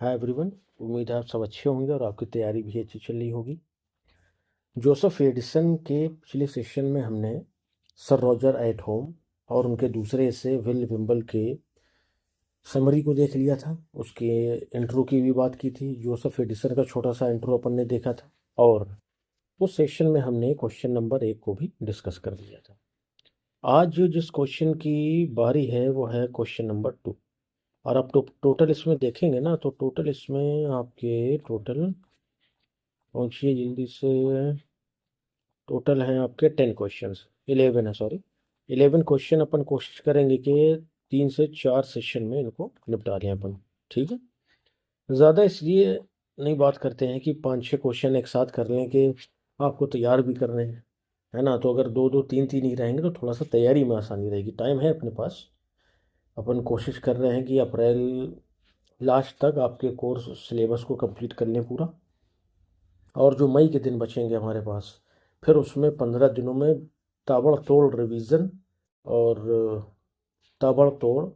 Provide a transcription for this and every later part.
Hi everyone. उम्मीद है आप सब अच्छे होंगे और आपकी तैयारी भी अच्छी चल रही होगी। जोसेफ एडिसन के पिछले सेशन में हमने सर रॉजर एट होम और उनके दूसरे हिस्से विल विम्बल के समरी को देख लिया था। उसके इंट्रो की भी बात की थी। जोसेफ एडिसन का छोटा सा इंट्रो अपन ने देखा था और उस सेशन में हमने क्वेश्चन नंबर 1 को भी डिस्कस कर लिया था। आज जिस क्वेश्चन की बारी है वो है क्वेश्चन नंबर 2। और आप टोटल इसमें देखेंगे ना, तो टोटल इसमें आपके टोटल पहुंचिए जल्दी से। टोटल है आपके 10 क्वेश्चंस, 11 है, सॉरी 11 क्वेश्चन। अपन कोशिश करेंगे कि 3 से 4 सेशन में इनको निपटा लें अपन। ठीक है, ज़्यादा इसलिए नहीं बात करते हैं कि 5-6 क्वेश्चन एक साथ कर लें कि आपको तैयार भी करने हैं, है ना। तो अगर 2-2 3-3 ही रहेंगे तो थोड़ा सा तैयारी में आसानी रहेगी। टाइम है अपने पास। अपन कोशिश कर रहे हैं कि अप्रैल लास्ट तक आपके कोर्स सिलेबस को कंप्लीट कर लें पूरा। और जो मई के दिन बचेंगे हमारे पास, फिर उसमें 15 दिनों में ताबड़तोड़ रिवीजन और ताबड़तोड़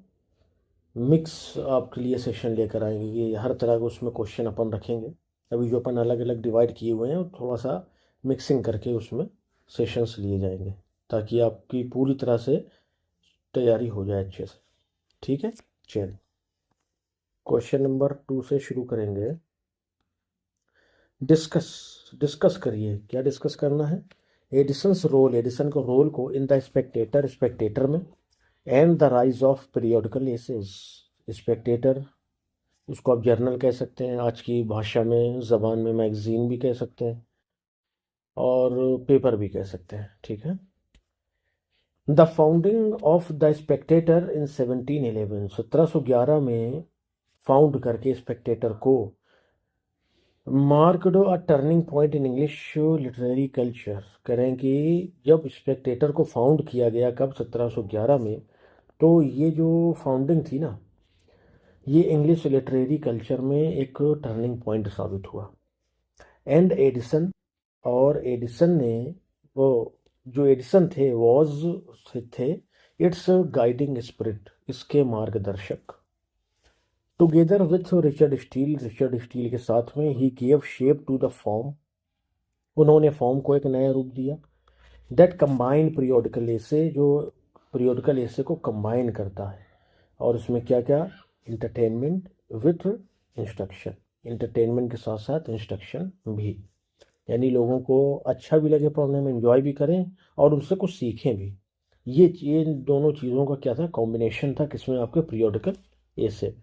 मिक्स आपके लिए सेशन लेकर आएंगे कि हर तरह के उसमें क्वेश्चन अपन रखेंगे। अभी जो अपन अलग अलग डिवाइड किए हुए हैं थोड़ा सा मिक्सिंग करके उसमें सेशंस लिए जाएंगे ताकि आपकी पूरी तरह से तैयारी हो जाए अच्छे से। ठीक है, चलिए क्वेश्चन नंबर 2 से शुरू करेंगे। डिस्कस डिस्कस करिए। क्या डिस्कस करना है? एडिसन्स रोल, एडिसन को रोल को इन द स्पेक्टेटर, स्पेक्टेटर में, and the rise of periodical essays. Spectator उसको आप जर्नल कह सकते हैं, आज की भाषा में ज़बान में मैगजीन भी कह सकते हैं और पेपर भी कह सकते हैं। ठीक है। The founding of the Spectator in 1711, 1711 में फाउंड करके स्पेक्टेटर को marked a turning point in English literary culture. करें कि जब स्पेक्टेटर को फाउंड किया गया कब, 1711 में, तो ये जो फाउंडिंग थी ना, ये इंग्लिश लिटरेरी कल्चर में एक टर्निंग पॉइंट साबित हुआ। एंड एडिसन, और एडिसन ने, वो जो एडिसन थे वॉज थे इट्स गाइडिंग स्पिरिट, इसके मार्गदर्शक। Together with Richard Steele, Richard Steele के साथ में, he give shape to the form, उन्होंने फॉर्म को एक नया रूप दिया। दैट कंबाइन पीरियोडिकल एसे, जो पीरियोडिकल एसे को कंबाइन करता है। और उसमें क्या क्या? इंटरटेनमेंट विथ इंस्ट्रक्शन, इंटरटेनमेंट के साथ साथ इंस्ट्रक्शन भी, यानी लोगों को अच्छा भी लगे पढ़ने में, एंजॉय भी करें और उनसे कुछ सीखें भी। ये दोनों चीज़ों का क्या था? कॉम्बिनेशन था किसमें? आपके periodical essay.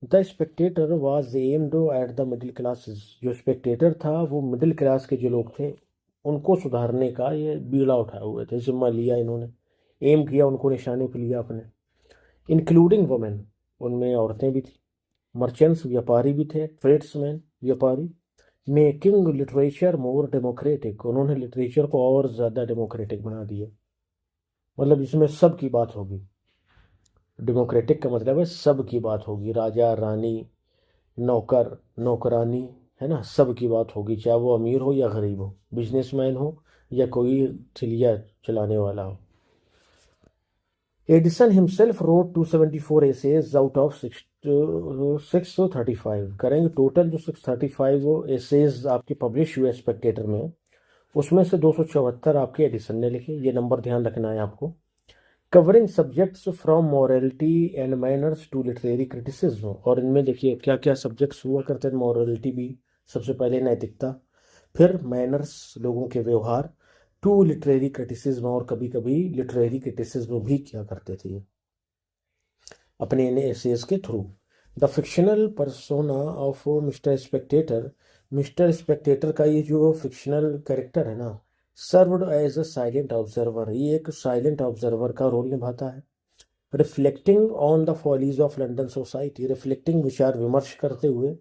The Spectator was aimed at the middle classes, जो स्पेक्टेटर था वो मिडिल क्लास के जो लोग थे उनको सुधारने का ये बीड़ा उठाए हुए थे, जिम्मा लिया इन्होंने, एम किया, उनको निशाने पे लिया अपने। इंक्लूडिंग वुमेन, उनमें औरतें भी थी। मर्चेंट्स, व्यापारी भी थे, ट्रेड्समैन, व्यापारी। मेकिंग लिटरेचर मोर डेमोक्रेटिक, उन्होंने लिटरेचर को और ज़्यादा डेमोक्रेटिक बना दिया। मतलब इसमें सब की बात होगी। डेमोक्रेटिक का मतलब है सब की बात होगी, राजा रानी, नौकर नौकरानी, है ना, सब की बात होगी, चाहे वो अमीर हो या गरीब हो, बिजनेसमैन हो या कोई ठिलिया चलाने वाला हो। Addison himself wrote 274 essays out of 635। करेंगे टोटल जो 635 एसेज आपके पब्लिश हुए स्पेक्टेटर में, उसमें से 274 आपके एडिसन ने लिखे। ये नंबर ध्यान रखना है आपको। Covering subjects from morality and manners to literary criticism, और इनमें देखिए क्या क्या सब्जेक्ट्स हुआ करते हैं। मॉरलिटी भी, सबसे पहले नैतिकता, फिर मैनर्स लोगों के व्यवहार, टू लिटरेरी क्रिटिसिज्म, और कभी कभी लिटरेरी क्रिटिसिज्म भी किया करते थे अपने इन एसेज के through. The fictional persona of Mister Spectator, Mister Spectator का ये जो फिक्शनल कैरेक्टर है ना, served as a silent observer, ये एक साइलेंट ऑब्जर्वर का रोल निभाता है। Reflecting on the follies of London society, reflecting विचार विमर्श करते हुए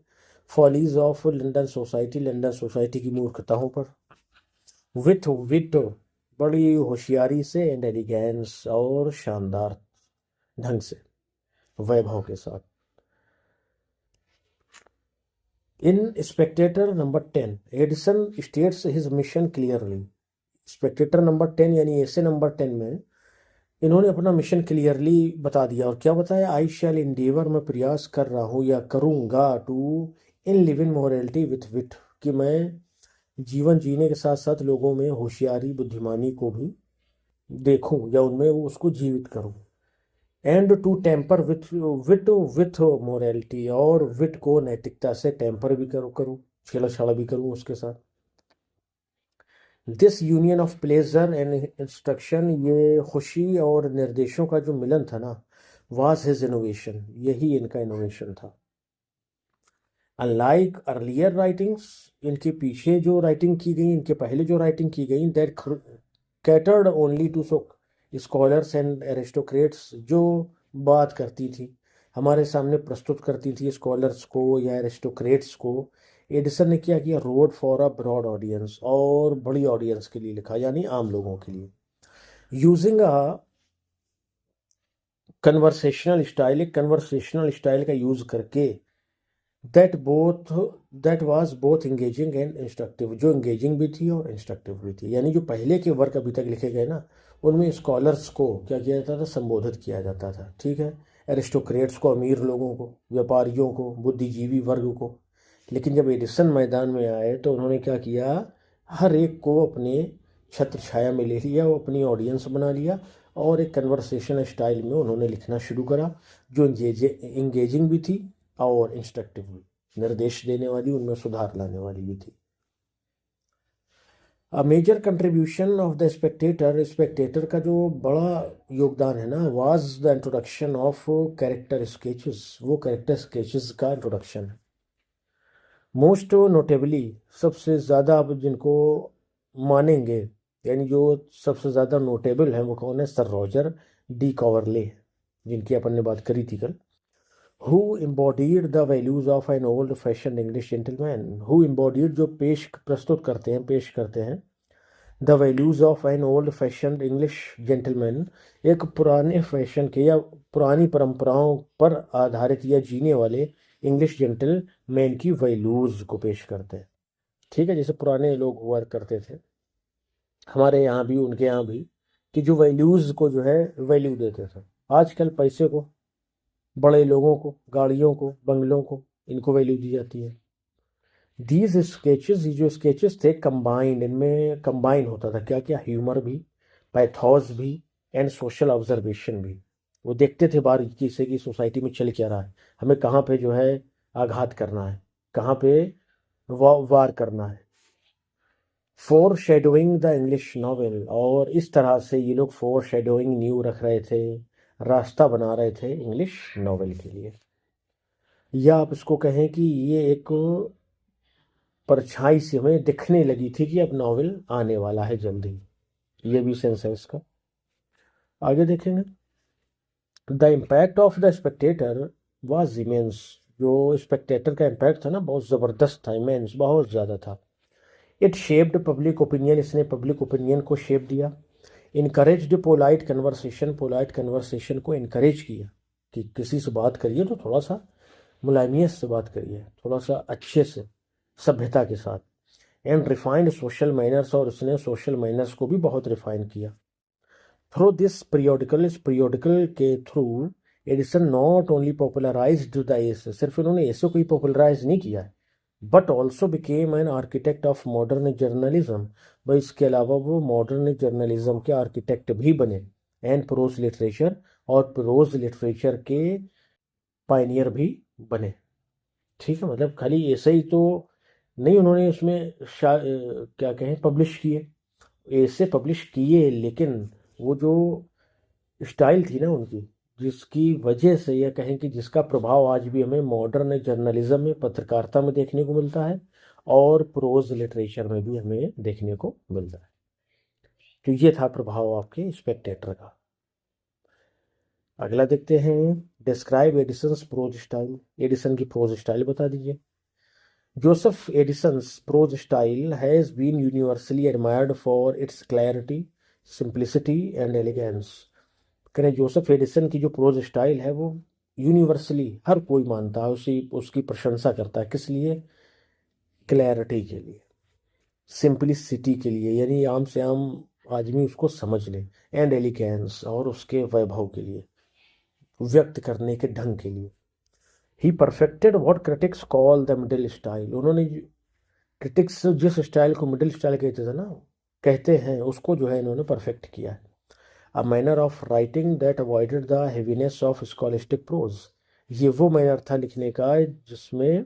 follies of London society, London society की मूर्खताओं पर। विथ विट, बड़ी होशियारी से, एंड एलिगेंस, और शानदार ढंग से, वैभव के साथ। In Spectator number 10, Addison states his mission clearly. Spectator number 10 यानी ऐसे नंबर 10 में इन्होंने अपना मिशन क्लियरली बता दिया, और क्या बताया, आई शैल इंडेवर, मैं प्रयास कर रहा हूँ या करूँगा, to enliven morality with wit, कि मैं जीवन जीने के साथ साथ लोगों में होशियारी बुद्धिमानी को भी देखूं या उनमें वो उसको जीवित करूं, and to temper wit with विथ मोरालिटी, और विट को नैतिकता से टेम्पर भी करूं, छेड़ा भी करूं उसके साथ। This union of pleasure and instruction, ये खुशी और निर्देशों का जो मिलन था ना, वाज हिज इनोवेशन, यही इनका इनोवेशन था। अनलाइक अर्लियर राइटिंग्स, इनके पीछे जो राइटिंग की गई, इनके पहले जो राइटिंग की गई, that catered only to scholars and aristocrats, जो बात करती थी, हमारे सामने प्रस्तुत करती थी स्कॉलर्स को या एरिस्टोक्रेट्स को, एडिसन ने क्या किया, wrote for a broad audience, और बड़ी ऑडियंस के लिए लिखा, यानी आम लोगों के लिए, यूजिंग अ कन्वर्सेशनल स्टाइल, एक कन्वर्सेशनल स्टाइल का यूज करके, that both that was both engaging and instructive, जो इंगेजिंग भी थी और इंस्ट्रक्टिव भी थी। यानी जो पहले के वर्क अभी तक लिखे गए ना, उनमें स्कॉलर्स को क्या किया जाता था, संबोधित किया जाता था, ठीक है, एरिस्टोक्रेट्स को, अमीर लोगों को, व्यापारियों को, बुद्धिजीवी वर्ग को। लेकिन जब एडिसन मैदान में आए तो उन्होंने क्या किया, हर एक को अपने छत्र छाया में ले लिया, वो अपनी ऑडियंस बना लिया, और एक कन्वर्सेशन स्टाइल में उन्होंने लिखना शुरू करा, जो इंगेजिंग भी थी और इंस्ट्रक्टिव भी, निर्देश देने वाली, उनमें सुधार लाने वाली भी थी। A major contribution of the Spectator का जो बड़ा योगदान है ना, was the introduction of character sketches, वो कैरेक्टर स्केचेस का इंट्रोडक्शन है। मोस्ट नोटेबली, सबसे ज़्यादा आप जिनको मानेंगे, यानी जो सबसे ज़्यादा नोटेबल है, वो कौन है, सर रॉजर डी कॉवरले, जिनकी अपन ने बात करी थी कल। Who embodied the values of an old fashioned English gentleman, who embodied, जो प्रस्तुत करते हैं, पेश करते हैं, the values of an old fashioned English gentleman, एक पुराने फैशन के या पुरानी परंपराओं पर आधारित या जीने वाले इंग्लिश जेंटलमैन की वैल्यूज को पेश करते हैं, ठीक है, जैसे पुराने लोग हुआ करते थे, हमारे यहाँ भी उनके यहाँ भी, कि जो वैल्यूज को जो है वैल्यू देते थे। आजकल पैसे को, बड़े लोगों को, गाड़ियों को, बंगलों को, इनको वैल्यू दी जाती है। दीज स्केचेस, ये जो स्केचेस थे, कंबाइंड, इनमें कंबाइन होता था क्या क्या, ह्यूमर भी, पैथोस भी, एंड सोशल ऑब्जर्वेशन भी। वो देखते थे बारीकी से कि सोसाइटी में चल क्या रहा है, हमें कहाँ पे जो है आघात करना है, कहाँ पे वार करना है। Four shadowing the English novel, और इस तरह से ये लोग फोर शेडोइंग न्यू रख रहे थे, रास्ता बना रहे थे इंग्लिश नॉवेल के लिए। या आप इसको कहें कि ये एक परछाई से हमें दिखने लगी थी कि अब नॉवेल आने वाला है जल्दी, ये भी सेंस है इसका। आगे देखेंगे, the impact of the Spectator was immense, जो स्पेक्टेटर का इम्पैक्ट था ना, बहुत ज़बरदस्त था, इमेंस, बहुत ज़्यादा था। इट शेप्ड पब्लिक ओपिनियन, इसने पब्लिक ओपिनियन को शेप दिया। इनकरेज्ड पोलाइट कन्वर्सेशन को इनकरेज किया, कि किसी से बात करिए तो थोड़ा सा मुलायमियत से बात करिए, थोड़ा सा अच्छे से, सभ्यता के साथ। एंड रिफाइंड सोशल मैनर्स, और उसने सोशल मैनर्स को भी बहुत रिफाइन किया। थ्रू दिस पीरियोडिकल, इस पीरियोडिकल के through Addison not only popularized the essay, सिर्फ इन्होंने एसे को ही पॉपुलराइज नहीं किया है, but also became an architect of modern journalism, भाई इसके अलावा वो मॉडर्न जर्नलिज्म के आर्किटेक्ट भी बने, एंड प्रोज लिटरेचर, और प्रोज लिटरेचर के पायनियर भी बने, ठीक है। मतलब खाली ऐसे ही तो नहीं उन्होंने उसमें क्या कहें पब्लिश किए, ऐसे पब्लिश किए, लेकिन वो जो स्टाइल थी ना उनकी, जिसकी वजह से यह कहें कि जिसका प्रभाव आज भी हमें मॉडर्न जर्नलिज्म में, पत्रकारिता में देखने को मिलता है, और प्रोज लिटरेचर में भी हमें देखने को मिलता है। तो ये था प्रभाव आपके स्पेक्टेटर का। अगला देखते हैं, describe Addison's prose style, Addison की प्रोज स्टाइल बता दीजिए। Joseph Addison's prose style has been universally admired for its clarity, simplicity and elegance. करें, जोसेफ एडिसन की जो प्रोज स्टाइल है वो यूनिवर्सली हर कोई मानता है, उसकी प्रशंसा करता है, किस लिए, क्लैरिटी के लिए, सिंप्लिसिटी के लिए, यानी आम से आम आदमी उसको समझ ले, एंड एलिगेंस, और उसके वैभव के लिए, व्यक्त करने के ढंग के लिए। He perfected what critics call the middle style, उन्होंने क्रिटिक्स जिस स्टाइल को मिडिल स्टाइल कहते थे ना, कहते हैं, उसको जो है इन्होंने परफेक्ट किया है। A manner of writing that avoided the heaviness of scholastic prose, ये वो मैनर था लिखने का जिसमें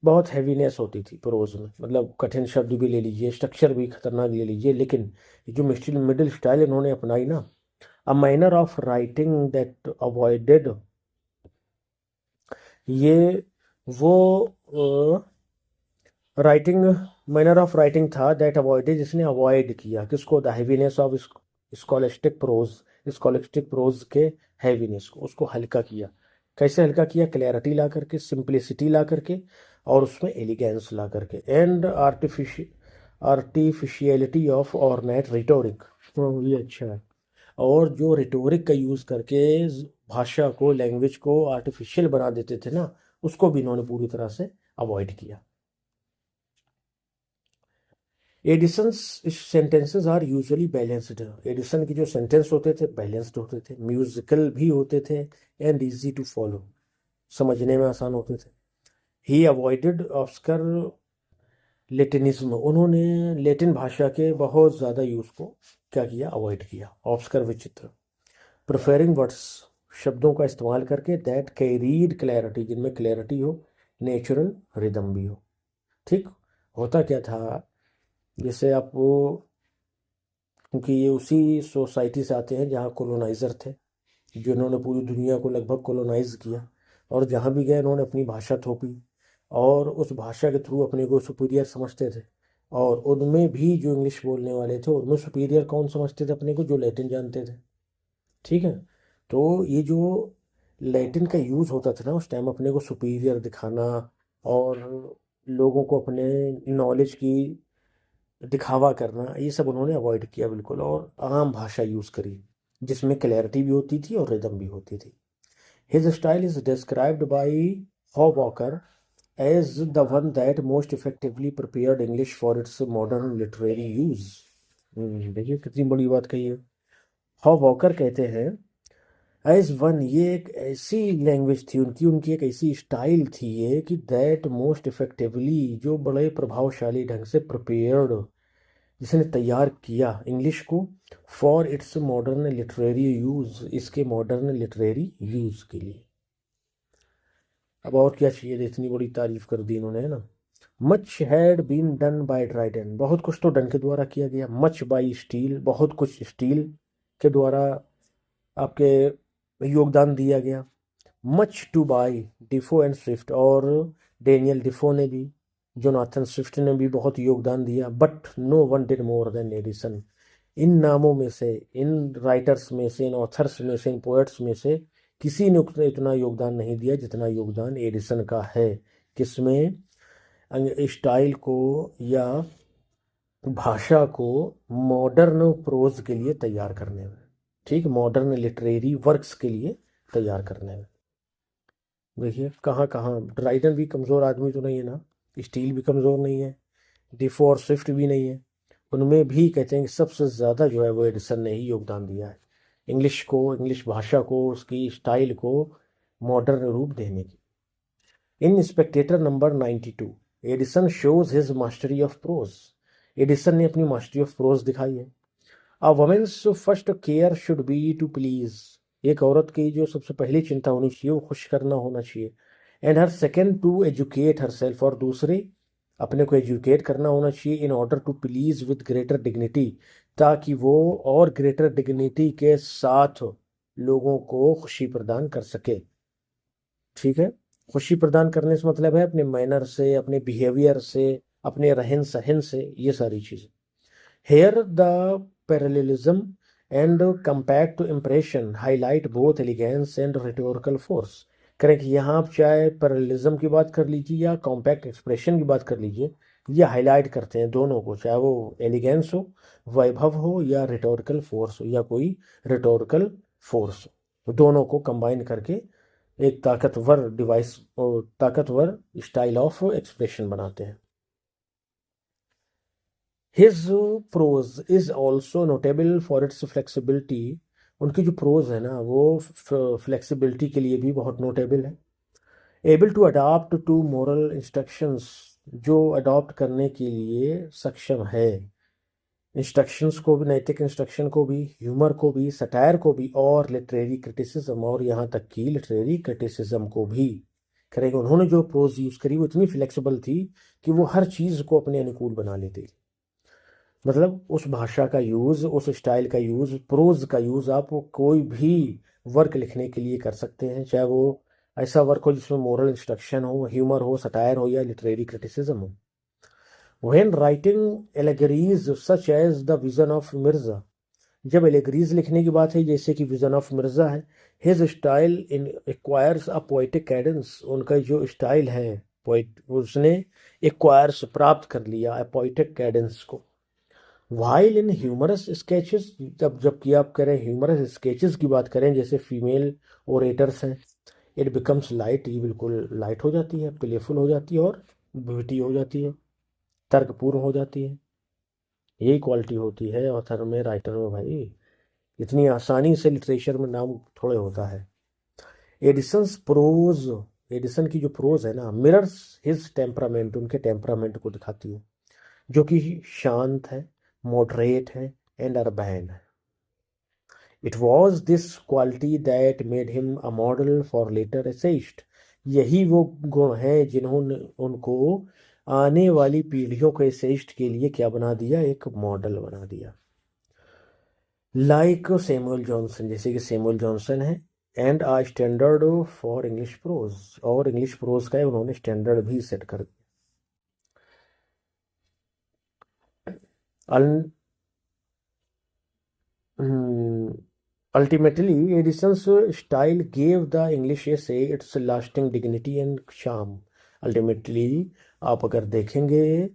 बहुत हैवीनेस होती थी प्रोज में, मतलब कठिन शब्द भी ले लीजिए, स्ट्रक्चर भी खतरनाक ले लीजिए, लेकिन जो मिडिल स्टाइल इन्होंने अपनाई ना, a manner of writing that avoided, ये वो राइटिंग मैनर ऑफ राइटिंग था दैट अवॉइडेड, जिसने अवॉइड किया किसको, the heaviness of scholastic prose, scholastic prose के हैवीनेस को, उसको हल्का किया। कैसे हल्का किया? क्लैरिटी ला करके, सिंप्लिसिटी ला करके, और उसमें एलिगेंस ला करके, and artificiality of ornate rhetoric, ये अच्छा है। और जो रिटोरिक का यूज़ करके भाषा को, लैंग्वेज को आर्टिफिशियल बना देते थे ना, उसको भी इन्होंने पूरी तरह से अवॉइड किया। Addison's sentences are usually balanced, Addison के जो सेंटेंस होते थे बैलेंस्ड होते थे, म्यूजिकल भी होते थे, एंड इजी टू फॉलो, समझने में आसान होते थे। ही अवॉइडेड ऑब्सकर लेटिनिज्म, उन्होंने लेटिन भाषा के बहुत ज़्यादा यूज़ को क्या किया? अवॉइड किया। ऑब्सकर विचित्र, प्रेफरिंग वर्ड्स, शब्दों का इस्तेमाल करके दैट कैरीड क्लैरिटी, जिनमें क्लैरिटी हो, नेचुरल रिदम भी हो। ठीक, होता क्या था, जैसे आप वो, क्योंकि ये उसी सोसाइटी से आते हैं जहाँ कॉलोनाइज़र थे, जिन्होंने पूरी दुनिया को लगभग कॉलोनाइज किया, और जहाँ भी गए उन्होंने अपनी भाषा थोपी, और उस भाषा के थ्रू अपने को सुपीरियर समझते थे। और उनमें भी जो इंग्लिश बोलने वाले थे, उनमें सुपीरियर कौन समझते थे अपने को? जो लैटिन जानते थे। ठीक है, तो ये जो लैटिन का यूज़ होता था ना उस टाइम, अपने को सुपीरियर दिखाना, और लोगों को अपने नॉलेज की दिखावा करना, ये सब उन्होंने अवॉइड किया बिल्कुल, और आम भाषा यूज़ करी जिसमें क्लैरिटी भी होती थी और रिदम भी होती थी। His style is described by Hugh Walker as the one that most effectively prepared English for its modern literary use. देखिए कितनी बड़ी बात कही है। हॉवॉकर कहते हैं एज वन, ये एक ऐसी लैंग्वेज थी उनकी, उनकी एक ऐसी स्टाइल थी ये, कि दैट मोस्ट इफेक्टिवली, जो बड़े प्रभावशाली ढंग से प्रिपेयर्ड, जिसने तैयार किया इंग्लिश को, for its modern literary use, इसके मॉडर्न लिटरेरी यूज़ के लिए। अब और क्या चाहिए, इतनी बड़ी तारीफ कर दी इन्होंने, है ना। Much had been done by Dryden, बहुत कुछ तो डन के द्वारा किया गया। मच बाय स्टील, बहुत कुछ स्टील के द्वारा आपके योगदान दिया गया। Much to by Defoe and Swift, और डेनियल डिफो ने भी, जोनाथन स्विफ्ट ने भी बहुत योगदान दिया। But no one did more than Addison, इन नामों में से, इन राइटर्स में से, इन ऑथर्स में से, इन पोएट्स में से किसी ने इतना योगदान नहीं दिया जितना योगदान एडिसन का है। किसमें? स्टाइल को या भाषा को मॉडर्न प्रोज के लिए तैयार करने में, ठीक, मॉडर्न लिटरेरी वर्क्स के लिए तैयार करने में। देखिए कहाँ कहाँ, ड्राइडन भी कमज़ोर आदमी तो नहीं है ना, स्टील भी कमज़ोर नहीं है, डिफो और स्विफ्ट भी नहीं है, उनमें भी कहते हैं कि सबसे ज़्यादा जो है वो एडिसन ने ही योगदान दिया है इंग्लिश को, इंग्लिश भाषा को, उसकी स्टाइल को मॉडर्न रूप देने की। In Spectator number 92, Addison shows his mastery of prose, Addison ने अपनी मास्टरी ऑफ प्रोज दिखाई है। A women's first care should be to please, एक औरत की जो सबसे पहली चिंता होनी चाहिए वो खुश करना होना चाहिए। And her second to educate herself, और दूसरे अपने को एजुकेट करना होना चाहिए, in order to please with greater dignity, ताकि वो और ग्रेटर डिग्निटी के साथ लोगों को खुशी प्रदान कर सके। ठीक है, खुशी प्रदान करने से मतलब है अपने मैनर से, अपने बिहेवियर से, अपने रहन सहन से, ये सारी चीज़ें। Here the parallelism and compact impression highlight both elegance and rhetorical force. करें कि यहाँ आप चाहे पैरेललिज्म की बात कर लीजिए या कॉम्पैक्ट एक्सप्रेशन की बात कर लीजिए, ये हाईलाइट करते हैं दोनों को, चाहे वो एलिगेंस हो, वैभव हो, या रिटोरिकल फोर्स हो, या कोई रिटोरिकल फोर्स हो, दोनों को कंबाइन करके एक ताकतवर डिवाइस और ताकतवर स्टाइल ऑफ एक्सप्रेशन बनाते हैं। His prose is also notable for its flexibility. उनकी जो प्रोज है ना वो फ्लेक्सिबिलिटी के लिए भी बहुत नोटेबल है। Able to adapt to moral instructions, जो अडॉप्ट करने के लिए सक्षम है, इंस्ट्रक्शंस को भी, नैतिक इंस्ट्रक्शन को भी, ह्यूमर को भी, सटायर को भी, और लिटरेरी क्रिटिसिज्म, और यहाँ तक कि लिटरेरी क्रिटिसिज्म को भी करेंगे। उन्होंने जो प्रोज यूज़ करी वो इतनी फ्लेक्सिबल थी कि वो हर चीज़ को अपने अनुकूल बना लेती थी। मतलब उस भाषा का यूज़, उस स्टाइल का यूज़, प्रोज का यूज़ आप कोई भी वर्क लिखने के लिए कर सकते हैं, चाहे वो ऐसा वर्क हो जिसमें मोरल इंस्ट्रक्शन हो, ह्यूमर हो, सटायर हो, या लिटरेरी क्रिटिसिज्म हो। When writing allegories such as the Vision of Mirza, जब एलेगरीज लिखने की बात है जैसे कि विजन ऑफ मिर्जा है, his style in acquires a poetic Cadence, उनका जो स्टाइल है पोइट, उसने एक्वायर्स प्राप्त कर लिया है पोइटिक कैडेंस को। वाइल इन ह्यूमरस स्केचेस, जबकि आप करें ह्यूमरस स्केचेस की बात करें, जैसे फीमेल ओरेटर्स हैं, इट बिकम्स लाइट, ये बिल्कुल लाइट हो जाती है, प्लेफुल हो जाती है, और विटी हो जाती है, तर्कपूर्ण हो जाती है। यही क्वालिटी होती है ऑथर में, राइटर में भाई। इतनी आसानी से लिटरेचर में नाम थोड़े होता है। एडिसन्स प्रोज, एडिसन की जो प्रोज है ना, मिरर्स हिज टेम्परामेंट, उनके टेम्परामेंट को दिखाती है, जो कि शांत है, मॉडरेट है, एंड अर्बैन है। It was this quality that made him a model for later essayist, यही वो गुण हैं जिन्होंने उनको आने वाली पीढ़ियों के एसेइस्ट के लिए क्या बना दिया, एक मॉडल बना दिया। लाइक सैमुअल जॉनसन, जैसे कि सैमुअल जॉनसन है, and a standard for English prose, और इंग्लिश प्रोज का उन्होंने स्टैंडर्ड भी सेट कर दिया। Ultimately Addison's style gave the English essay its lasting dignity and charm. Ultimately आप अगर देखेंगे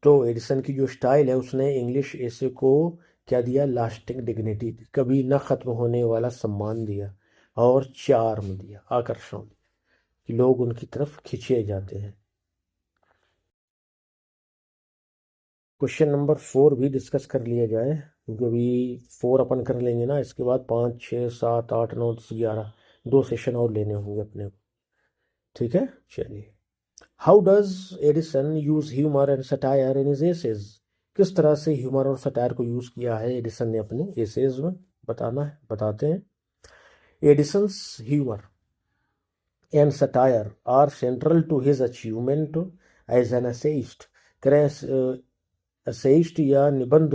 तो एडिसन की जो स्टाइल है उसने इंग्लिश एसे को क्या दिया, लास्टिंग डिग्निटी, कभी न खत्म होने वाला सम्मान दिया, और चार्म दिया, आकर्षण दिया, कि लोग उनकी तरफ खींचे जाते हैं। क्वेश्चन नंबर 4 भी डिस्कस कर लिया जाए, क्योंकि अभी 4 अपन कर लेंगे ना, इसके बाद 5, 6, 7, 8, 9, 10, 11, 2 सेशन और लेने होंगे अपने को। ठीक है, चलिए। How does Addison use humour and satire in his essays, किस तरह से ह्यूमर और सटायर को यूज किया है एडिसन ने अपने एसेज में, बताना है, बताते हैं। Addison's humour and satire are central to his achievement as an essayist. करें एसेइस्ट या निबंध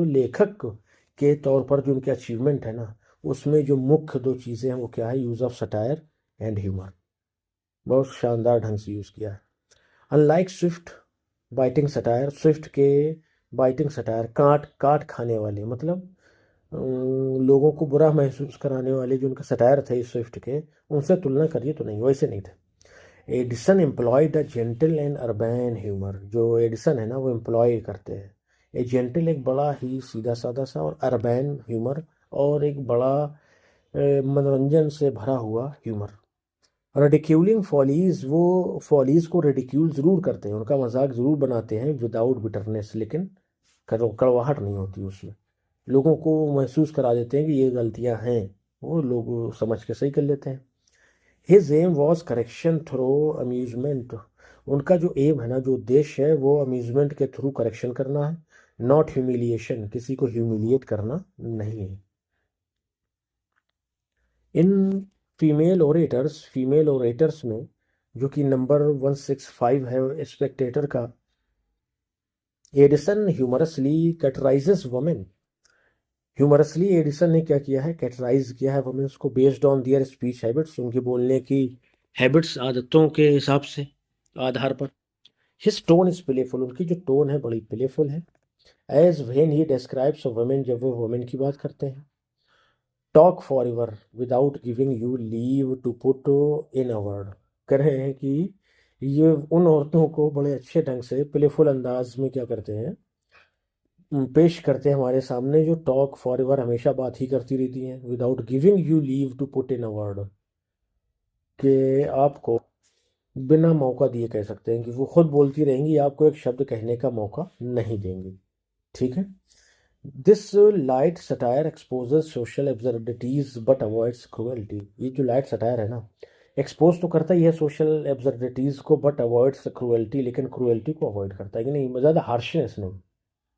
लेखक के तौर पर जो उनके अचीवमेंट है ना, उसमें जो मुख्य 2 चीज़ें हैं वो क्या है, use of satire and humour, बहुत शानदार ढंग से यूज़ किया है। Unlike Swift biting satire, Swift के बाइटिंग सटायर, काट काट खाने वाले, मतलब लोगों को बुरा महसूस कराने वाले जो उनके सटायर थे स्विफ्ट के, उनसे तुलना करिए तो नहीं, वैसे नहीं थे। Addison employed a gentle and urbane humour, जो एडिसन है ना वो एम्प्लॉय करते हैं ए जेंटल, एक बड़ा ही सीधा साधा सा, और अर्बैन ह्यूमर, और एक बड़ा मनोरंजन से भरा हुआ ह्यूमर। रेडिक्यूलिंग फॉलीज, वो फॉलीज को रेडिक्यूल ज़रूर करते हैं, उनका मजाक ज़रूर बनाते हैं, विदाउट बिटरनेस, लेकिन कड़वाहट नहीं होती उसमें, लोगों को महसूस करा देते हैं कि ये गलतियां हैं, वो लोग समझ के सही कर लेते हैं। His aim was correction through amusement, उनका जो एम है ना, जो उद्देश्य है, वो अम्यूजमेंट के थ्रू करेक्शन करना है, नॉट ह्यूमिलिएशन, किसी को ह्यूमिलिएट करना नहीं है। इन फीमेल ओरेटर्स में, जो कि नंबर 165 है स्पेक्टेटर का, Addison humorously caricatures women, humorously Addison ने क्या किया है, कैटराइज किया है वुमेन्स को, based on their speech habits, उनकी बोलने की हैबिट्स, आदतों के हिसाब से, आधार पर। हिज टोन इज प्लेफुल, उनकी जो टोन है बड़ी प्लेफुल है। As when he describes a women, जब वो वुमेन की बात करते हैं। Talk forever without giving you leave to put in a word, कह रहे हैं कि ये उन औरतों को बड़े अच्छे ढंग से प्लेफुल अंदाज में क्या करते हैं, पेश करते हैं हमारे सामने, जो टॉक फॉर एवर, हमेशा बात ही करती रहती हैं, without giving you leave to put in a word, कि आपको बिना मौका दिए कह सकते हैं कि वो खुद बोलती रहेंगी, आपको एक शब्द कहने का मौका नहीं देंगी। ठीक है। This light satire exposes social absurdities but avoids cruelty. ये जो लाइट सटायर है ना, एक्सपोज तो करता ही है सोशल एब्सर्डिटीज को, बट अवॉइड्स क्रुएल्टी, लेकिन क्रुएल्टी को अवॉइड करता है कि नहीं, ज़्यादा हार्शनेस नहीं,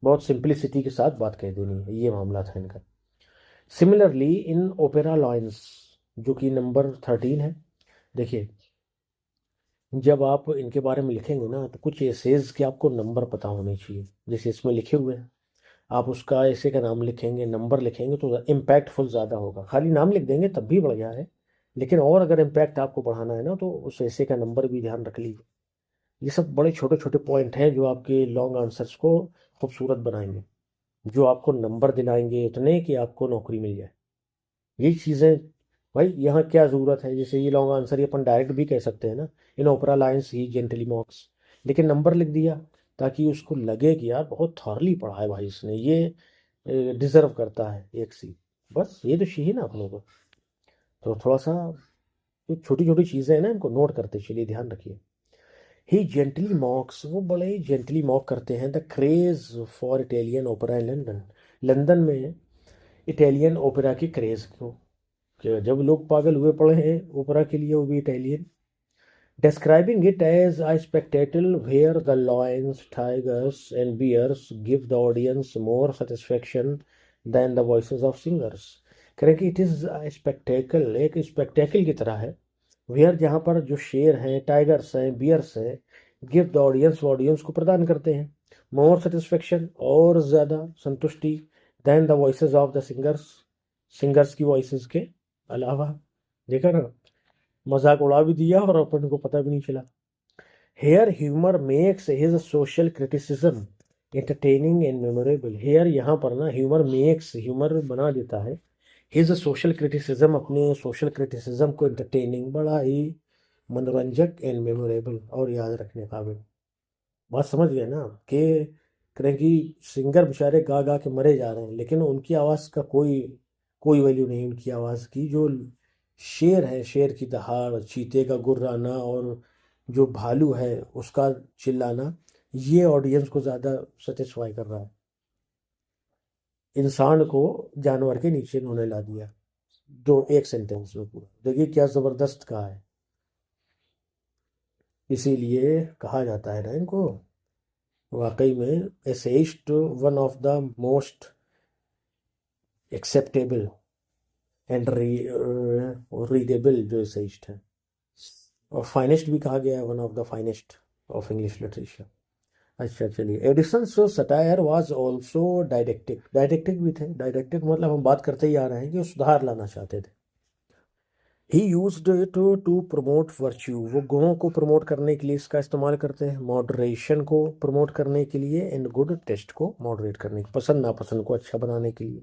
बहुत सिंप्लिसिटी के साथ बात कह देनी है, ये मामला था इनका। सिमिलरली इन ओपेरा लॉयंस, जो कि नंबर 13 है, देखिए जब आप इनके बारे में लिखेंगे ना तो कुछ एसेज के आपको नंबर पता होने चाहिए, जैसे इसमें लिखे हुए हैं। आप उसका ऐसे का नाम लिखेंगे, नंबर लिखेंगे तो इम्पैक्टफुल ज़्यादा होगा। खाली नाम लिख देंगे तब भी बढ़िया है, लेकिन और अगर इम्पैक्ट आपको बढ़ाना है ना तो उस ऐसे का नंबर भी ध्यान रख लीजिए। ये सब बड़े छोटे छोटे पॉइंट हैं जो आपके लॉन्ग आंसर्स को खूबसूरत बनाएंगे, जो आपको नंबर दिलाएंगे इतने कि आपको नौकरी मिल जाए। यही चीज़ें भाई यहाँ क्या ज़रूरत है, जैसे ये लॉन्ग आंसर ही अपन डायरेक्ट भी कह सकते हैं ना, इन ओपरा लाइन्स ही जेंटली मॉक्स, लेकिन नंबर लिख दिया ताकि उसको लगे कि यार बहुत थॉरली पढ़ा है भाई इसने, ये डिज़र्व करता है एक सी। बस ये तो चाहिए ना अपने को। तो थोड़ा सा जो छोटी छोटी चीज़ें हैं ना इनको नोट करते चलिए, ध्यान रखिए। ही जेंटली मॉक्स, वो बड़े ही जेंटली मॉक करते हैं the craze for Italian opera in London. London में इटालियन ओपेरा की क्रेज को, कि जब लोग पागल हुए पड़े हैं ओपेरा के लिए, वो भी Italian. Describing it as a spectacle where the lions, tigers, and bears give the audience more satisfaction than the voices of singers। करें कि इट इज़ स्पेक्टेकल, एक स्पेक्टेकल की तरह है, वेयर जहाँ पर जो शेर हैं, टाइगर्स हैं, बियर्स हैं, गिव द ऑडियंस, वो ऑडियंस को प्रदान करते हैं मोर सेटिस्फेक्शन, और ज़्यादा संतुष्टि, than the voices of the singers, singers की वॉइसेस के अलावा। देखा ना, मजाक उड़ा भी दिया और अपन को पता भी नहीं चला। Here humour makes his social criticism entertaining and memorable. Here यहाँ पर ना ह्यूमर मेक्स, ह्यूमर बना देता है, हिज सोशल क्रिटिसिज्म, अपने सोशल क्रिटिसिज्म को एंटरटेनिंग, बड़ा ही मनोरंजक, एंड मेमोरेबल, और याद रखने काबिल। बात समझ गए ना कि करें कि सिंगर बेचारे गा गा के मरे जा रहे हैं, लेकिन उनकी आवाज़ का कोई कोई वैल्यू नहीं उनकी आवाज़ की। जो शेर है, शेर की दहाड़, चीते का गुर्राना, और जो भालू है उसका चिल्लाना, ये ऑडियंस को ज़्यादा सेटिस्फाई कर रहा है। इंसान को जानवर के नीचे इन्होंने ला दिया, दो एक सेंटेंस में पूरा। देखिए क्या ज़बरदस्त कहा है। इसीलिए कहा जाता है ना इनको, वाकई में essayist one of the most acceptable and readable जो एसेइस्ट है, और फाइनेस्ट भी कहा गया है, one of the finest of English literature. अच्छा चलिए, एडिसन्स सटायर वाज ऑल्सो डायडेक्टिक, डायडेक्टिक भी थे। डायडेक्टिक मतलब हम बात करते ही आ रहे हैं कि वो सुधार लाना चाहते थे। He used it to promote virtue, वो गुणों को प्रमोट करने के लिए इसका इस्तेमाल करते हैं, मॉडरेशन को प्रमोट करने के लिए, एंड गुड टेस्ट को मॉडरेट करने के, पसंद नापसंद को अच्छा बनाने के लिए।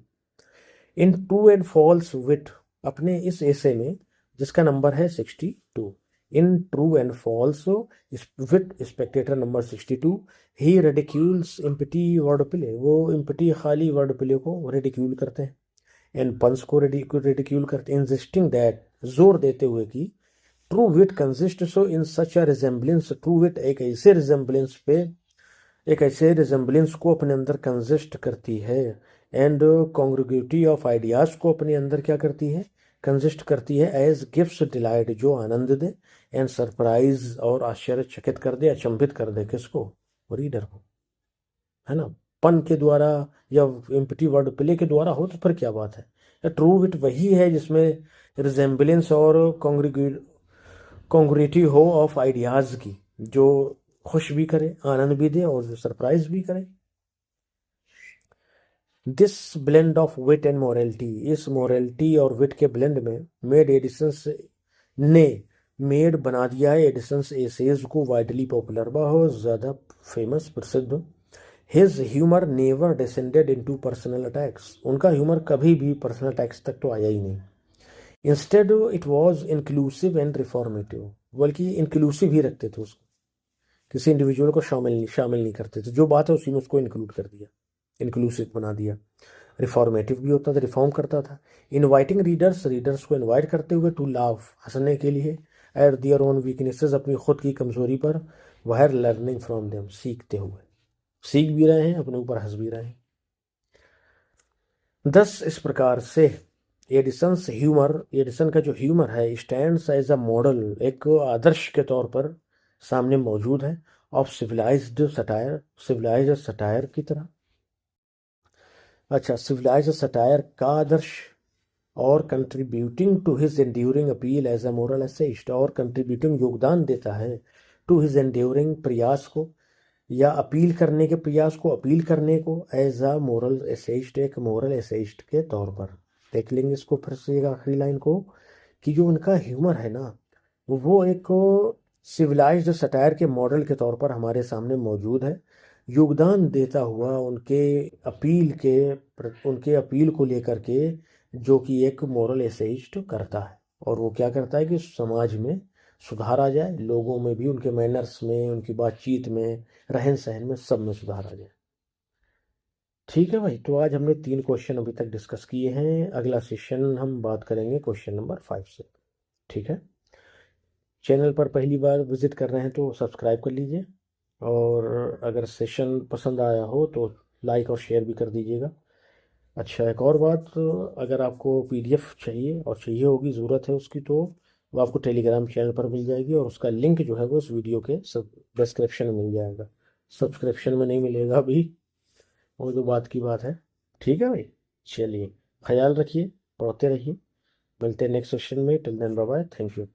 In true and false wit, अपने इस ऐसे में जिसका नंबर है 62, in true and false wit Spectator number 62, he ridicules empty word play, वो इम्पटी खाली वर्ड प्ले को रेडिक्यूल करते हैं, एंड पंस को रेडिक्यूल करते हैं, इंसिस्टिंग दैट, जोर देते हुए कि ट्रू विट कंसिस्ट सो इन सच अ रिजेम्बलेंस, ट्रू विट एक ऐसे रिजेम्बलेंस पे, एक ऐसे रिजेम्बलेंस को अपने अंदर कंसिस्ट करती है, एंड कॉन्ग्रुगिटी ऑफ आइडियाज़ को अपने अंदर क्या करती है, कंसिस्ट करती है, एज गिफ्ट्स डिलाइट, जो आनंद दे, एंड सरप्राइज, और आश्चर्यचकित कर दे, अचंभित कर दे, किसको, रीडर को, है ना। पन के द्वारा या एम्प्टी वर्ड प्ले के द्वारा हो तो फिर क्या बात है। ट्रू विट वही है जिसमें रिजेम्बलेंस और कॉन्ग्रुइटी हो ऑफ आइडियाज़ की, जो खुश भी करे, आनंद भी दे, और जो सरप्राइज भी करे। This blend of wit and morality, इस मोरलिटी और विट के ब्लेंड में मेड एडिसन्स ने, मेड बना दिया है एडिसन्स एसेज को वाइडली पॉपुलर, बहुत ज़्यादा फेमस, प्रसिद्ध। His humour never descended into personal attacks, उनका ह्यूमर कभी भी पर्सनल अटैक्स तक तो आया ही नहीं। Instead it was inclusive and reformative, बल्कि इंक्लूसिव ही रखते थे उसको, किसी इंडिविजुअल को शामिल नहीं करते थे, जो बात है उसी में उसको इंक्लूड कर दिया, इंक्लूसिव बना दिया। रिफॉर्मेटिव भी होता था, रिफॉर्म करता था। इनवाइटिंग रीडर्स, रीडर्स को इनवाइट करते हुए, टू लाव, हंसने के लिए, एट दियर ओन वीकनेसेस, अपनी खुद की कमज़ोरी पर, वायर लर्निंग फ्रॉम देम, सीखते हुए, सीख भी रहे हैं, अपने ऊपर हंस भी रहे हैं। दस इस प्रकार से एडिसन्स ह्यूमर, एडिसन का जो ह्यूमर है, स्टैंड्स एज अ मॉडल, एक आदर्श के तौर पर सामने मौजूद है, of civilised satire, civilised satire की तरह। अच्छा, सिविलाइज्ड सटायर का आदर्श, और contributing to his enduring appeal as a moral essayist, और कंट्रीब्यूटिंग योगदान देता है टू हिज एंड्यूरिंग प्रयास को, या अपील करने के प्रयास को, अपील करने को, एज अ मोरल एसेइस्ट, एक मोरल एसेइस्ट के तौर पर। देख लेंगे इसको फिर से एक आखिरी लाइन को, कि जो उनका ह्यूमर है ना, वो एक सिविलाइज्ड सटायर के मॉडल के तौर पर हमारे सामने मौजूद है, योगदान देता हुआ उनके अपील को लेकर के, जो कि एक मोरल एसेइस्ट करता है। और वो क्या करता है कि समाज में सुधार आ जाए, लोगों में भी, उनके मैनर्स में, उनकी बातचीत में, रहन सहन में, सब में सुधार आ जाए। ठीक है भाई, तो आज हमने 3 क्वेश्चन अभी तक डिस्कस किए हैं। अगला सेशन हम बात करेंगे क्वेश्चन नंबर 5 से। ठीक है, चैनल पर पहली बार विजिट कर रहे हैं तो सब्सक्राइब कर लीजिए, और अगर सेशन पसंद आया हो तो लाइक और शेयर भी कर दीजिएगा। अच्छा, एक और बात, अगर आपको पीडीएफ चाहिए, और चाहिए होगी, ज़रूरत है उसकी, तो वो आपको टेलीग्राम चैनल पर मिल जाएगी, और उसका लिंक जो है वो इस वीडियो के सब डिस्क्रिप्शन में मिल जाएगा। सब्सक्रिप्शन में नहीं मिलेगा अभी, वो तो बात की बात है। ठीक है भाई, चलिए, ख्याल रखिए, पढ़ते रहिए, मिलते हैं नेक्स्ट सेशन में। Till then bye bye, thank you.